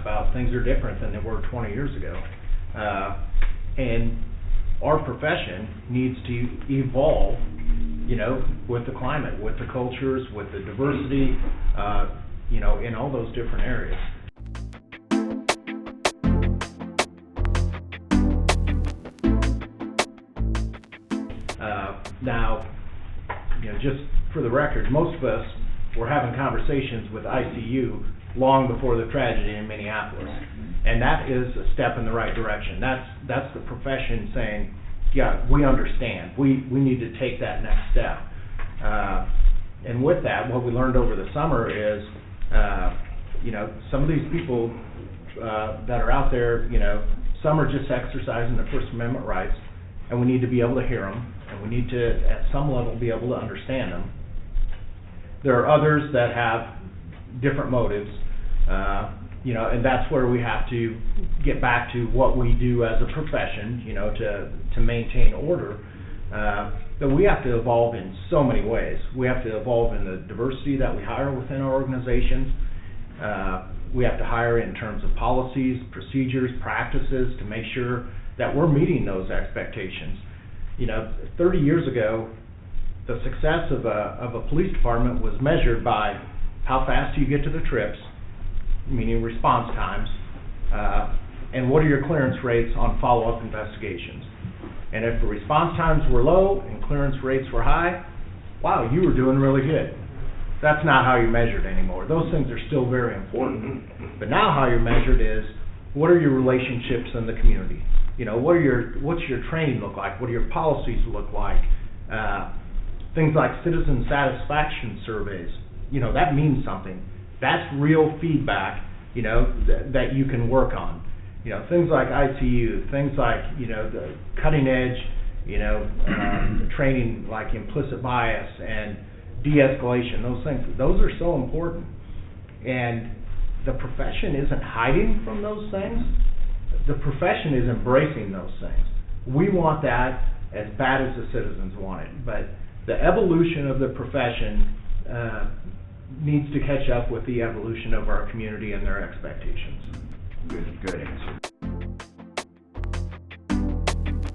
about, things are different than they were 20 years ago. And our profession needs to evolve, you know, with the climate, with the cultures, with the diversity, you know, in all those different areas. Now, you know, just for the record, most of us were having conversations with ICU long before the tragedy in Minneapolis, and that is a step in the right direction. That's the profession saying, yeah, we understand. We need to take that next step. And with that, what we learned over the summer is, you know, some of these people that are out there, you know, some are just exercising their First Amendment rights, and we need to be able to hear them, and we need to, at some level, be able to understand them. There are others that have different motives, you know, and that's where we have to get back to what we do as a profession, you know, to maintain order. But we have to evolve in so many ways. We have to evolve in the diversity that we hire within our organizations. We have to hire in terms of policies, procedures, practices to make sure that we're meeting those expectations. You know, 30 years ago, the success of a police department was measured by how fast you get to the trips, meaning response times, and what are your clearance rates on follow-up investigations. And if the response times were low and clearance rates were high, wow, you were doing really good. That's not how you're measured anymore. Those things are still very important. But now how you're measured is, what are your relationships in the community? You know, what's your training look like? What do your policies look like? Things like citizen satisfaction surveys, you know, that means something. That's real feedback, you know, that you can work on. You know, things like ICU, things like, you know, the cutting edge, you know, training like implicit bias and de-escalation, those things, those are so important. And the profession isn't hiding from those things. The profession is embracing those things. We want that as bad as the citizens want it, but the evolution of the profession needs to catch up with the evolution of our community and their expectations. Good answer.